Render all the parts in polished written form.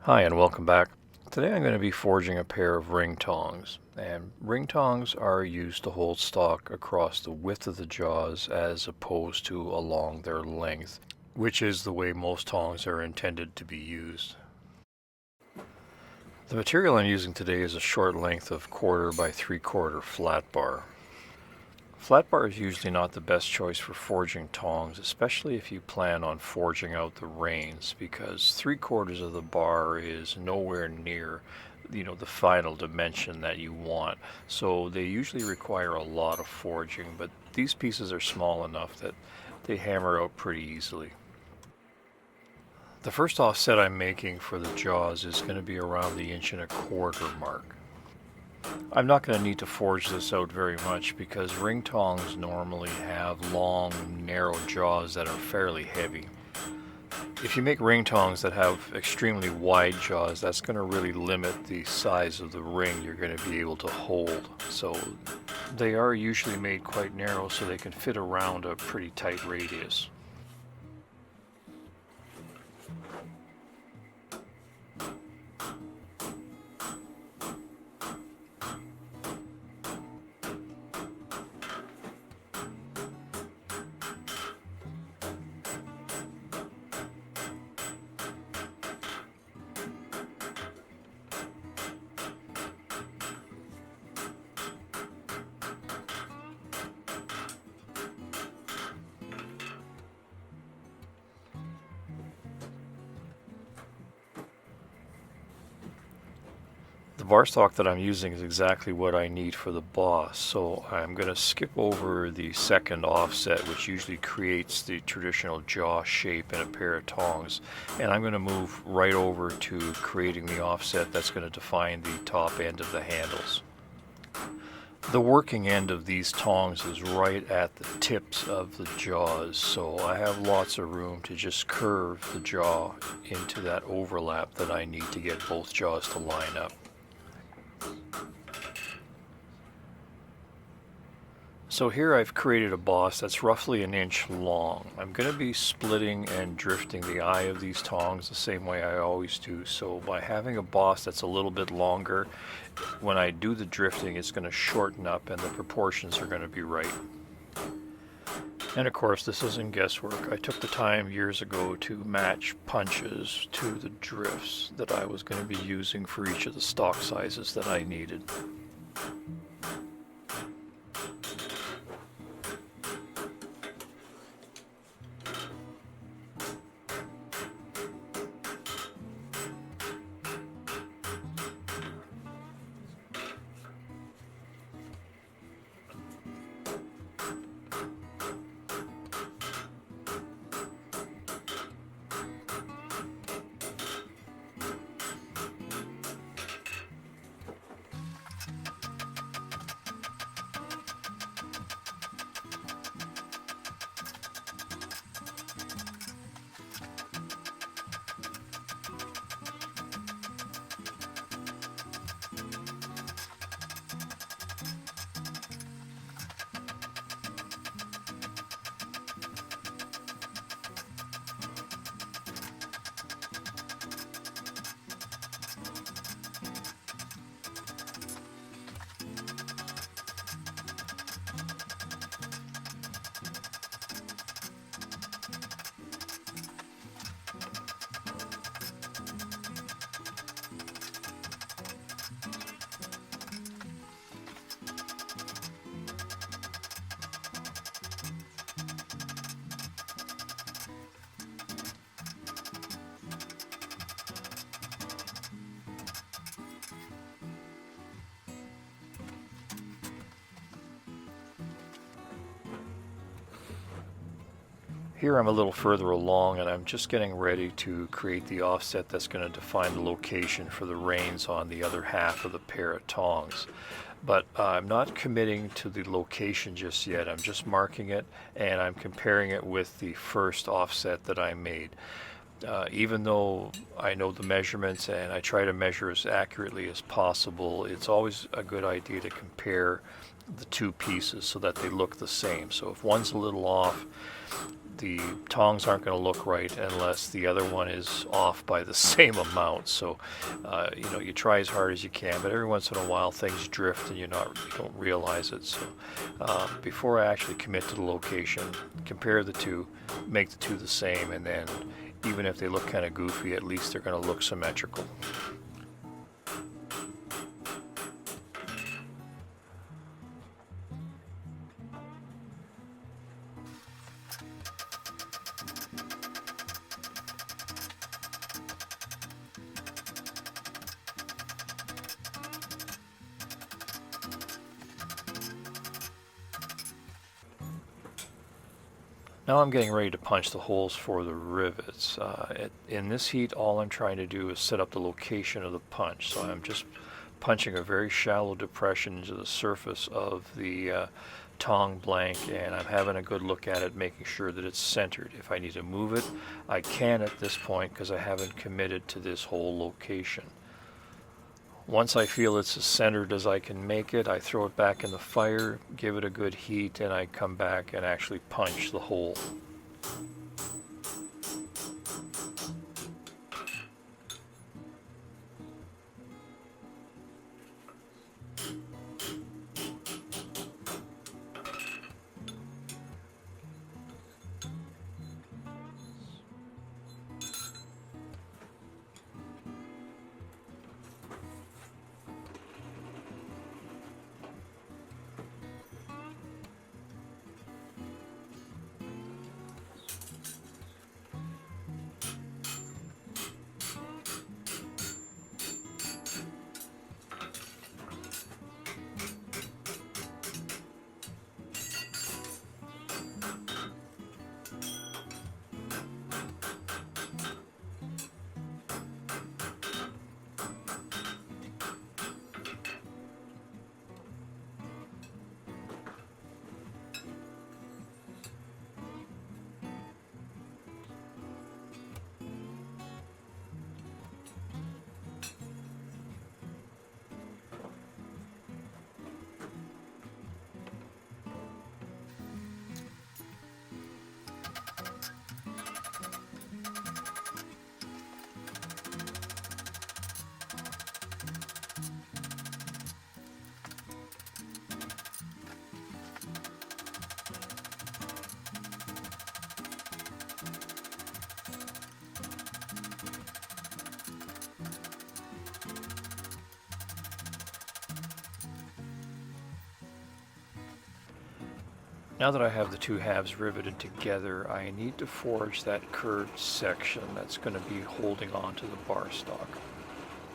Hi and welcome back. Today I'm going to be forging a pair of ring tongs, and ring tongs are used to hold stock across the width of the jaws as opposed to along their length, which is the way most tongs are intended to be used. The material I'm using today is a short length of 1/4 by 3/4 flat bar. Flat bar is usually not the best choice for forging tongs, especially if you plan on forging out the reins, because 3/4 of the bar is nowhere near, the final dimension that you want. So they usually require a lot of forging, but these pieces are small enough that they hammer out pretty easily. The first offset I'm making for the jaws is going to be around the 1.25 inch mark. I'm not going to need to forge this out very much because ring tongs normally have long, narrow jaws that are fairly heavy. If you make ring tongs that have extremely wide jaws, that's going to really limit the size of the ring you're going to be able to hold. So they are usually made quite narrow so they can fit around a pretty tight radius. The bar stock that I'm using is exactly what I need for the boss, so I'm going to skip over the second offset, which usually creates the traditional jaw shape in a pair of tongs, and I'm going to move right over to creating the offset that's going to define the top end of the handles. The working end of these tongs is right at the tips of the jaws, so I have lots of room to just curve the jaw into that overlap that I need to get both jaws to line up. So here I've created a boss that's roughly 1 inch long. I'm going to be splitting and drifting the eye of these tongs the same way I always do. So by having a boss that's a little bit longer, when I do the drifting, it's going to shorten up and the proportions are going to be right. And of course, this isn't guesswork. I took the time years ago to match punches to the drifts that I was going to be using for each of the stock sizes that I needed. Here I'm a little further along and I'm just getting ready to create the offset that's going to define the location for the reins on the other half of the pair of tongs. But I'm not committing to the location just yet. I'm just marking it and I'm comparing it with the first offset that I made. Even though I know the measurements and I try to measure as accurately as possible, it's always a good idea to compare the two pieces so that they look the same. So if one's a little off, the tongs aren't going to look right unless the other one is off by the same amount. So, you try as hard as you can, but every once in a while things drift and you don't realize it. So, before I actually commit to the location, compare the two, make the two the same, and then even if they look kind of goofy, at least they're going to look symmetrical. Now I'm getting ready to punch the holes for the rivets. In this heat, all I'm trying to do is set up the location of the punch. So I'm just punching a very shallow depression into the surface of the tong blank, and I'm having a good look at it, making sure that it's centered. If I need to move it, I can at this point because I haven't committed to this whole location. Once I feel it's as centered as I can make it, I throw it back in the fire, give it a good heat, and I come back and actually punch the hole. Now that I have the two halves riveted together, I need to forge that curved section that's going to be holding onto the bar stock.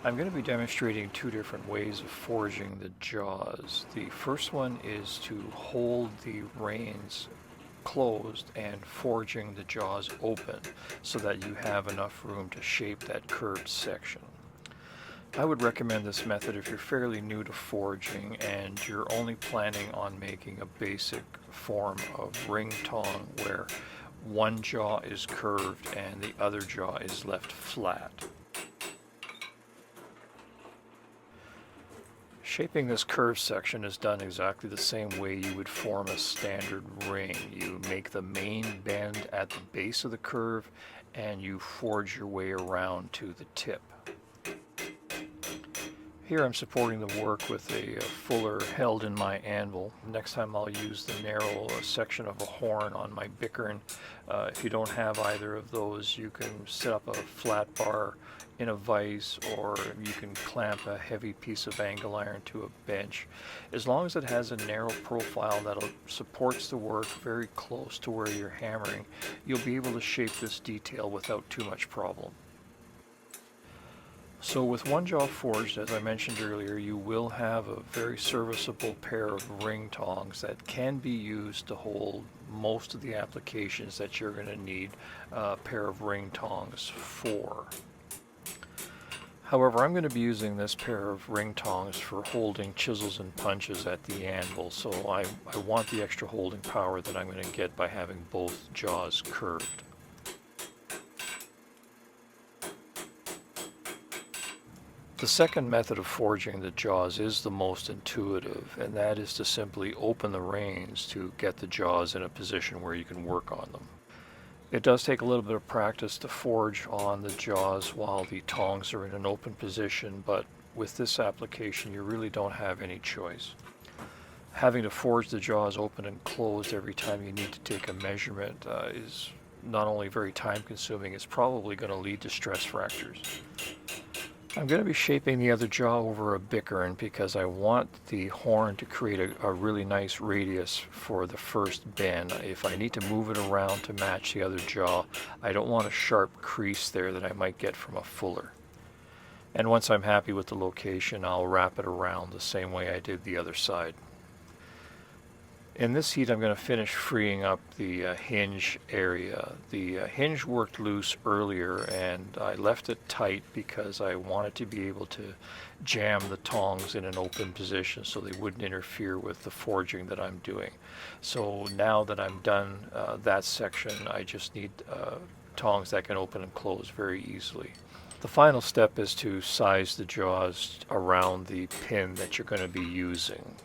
I'm going to be demonstrating two different ways of forging the jaws. The first one is to hold the reins closed and forging the jaws open so that you have enough room to shape that curved section. I would recommend this method if you're fairly new to forging and you're only planning on making a basic form of ring tong where one jaw is curved and the other jaw is left flat. Shaping this curved section is done exactly the same way you would form a standard ring. You make the main bend at the base of the curve and you forge your way around to the tip. Here I'm supporting the work with a fuller held in my anvil. Next time I'll use the narrow section of a horn on my bickern. If you don't have either of those, you can set up a flat bar in a vise, or you can clamp a heavy piece of angle iron to a bench. As long as it has a narrow profile that supports the work very close to where you're hammering, you'll be able to shape this detail without too much problem. So with one jaw forged, as I mentioned earlier, you will have a very serviceable pair of ring tongs that can be used to hold most of the applications that you're going to need a pair of ring tongs for. However, I'm going to be using this pair of ring tongs for holding chisels and punches at the anvil, so I want the extra holding power that I'm going to get by having both jaws curved. The second method of forging the jaws is the most intuitive, and that is to simply open the reins to get the jaws in a position where you can work on them. It does take a little bit of practice to forge on the jaws while the tongs are in an open position, but with this application you really don't have any choice. Having to forge the jaws open and closed every time you need to take a measurement is not only very time consuming, it's probably going to lead to stress fractures. I'm going to be shaping the other jaw over a bickern because I want the horn to create a really nice radius for the first bend. If I need to move it around to match the other jaw, I don't want a sharp crease there that I might get from a fuller. And once I'm happy with the location, I'll wrap it around the same way I did the other side. In this heat, I'm going to finish freeing up the hinge area. The hinge worked loose earlier, and I left it tight because I wanted to be able to jam the tongs in an open position so they wouldn't interfere with the forging that I'm doing. So now that I'm done that section, I just need tongs that can open and close very easily. The final step is to size the jaws around the pin that you're going to be using.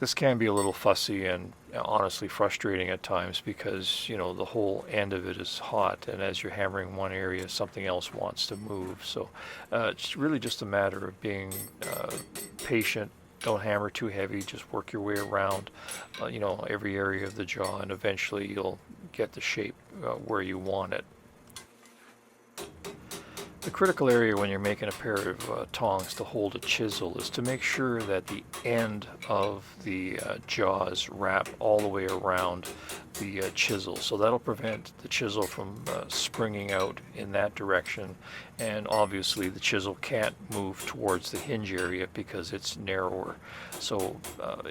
This can be a little fussy and honestly frustrating at times because, you know, the whole end of it is hot, and as you're hammering one area, something else wants to move. So it's really just a matter of being patient. Don't hammer too heavy, just work your way around, you know, every area of the jaw, and eventually you'll get the shape where you want it. The critical area when you're making a pair of tongs to hold a chisel is to make sure that the end of the jaws wrap all the way around the chisel. So that'll prevent the chisel from springing out in that direction. And obviously the chisel can't move towards the hinge area because it's narrower. So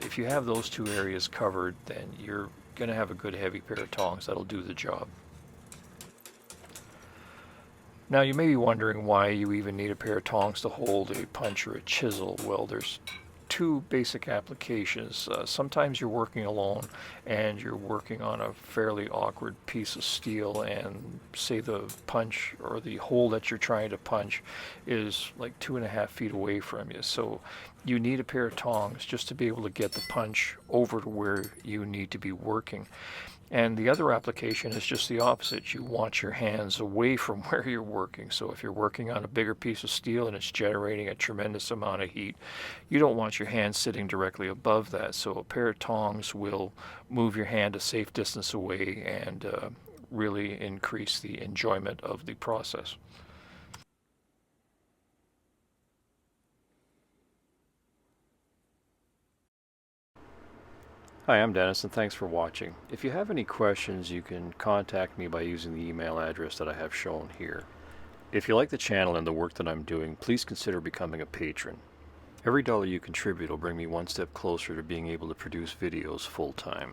if you have those two areas covered, then you're going to have a good heavy pair of tongs that'll do the job. Now you may be wondering why you even need a pair of tongs to hold a punch or a chisel. Well, there's two basic applications. Sometimes you're working alone and you're working on a fairly awkward piece of steel, and say the punch or the hole that you're trying to punch is like 2.5 feet away from you. So you need a pair of tongs just to be able to get the punch over to where you need to be working. And the other application is just the opposite. You want your hands away from where you're working. So if you're working on a bigger piece of steel and it's generating a tremendous amount of heat, you don't want your hands sitting directly above that. So a pair of tongs will move your hand a safe distance away and really increase the enjoyment of the process. Hi, I'm Dennis, and thanks for watching. If you have any questions, you can contact me by using the email address that I have shown here. If you like the channel and the work that I'm doing, please consider becoming a patron. Every dollar you contribute will bring me one step closer to being able to produce videos full-time.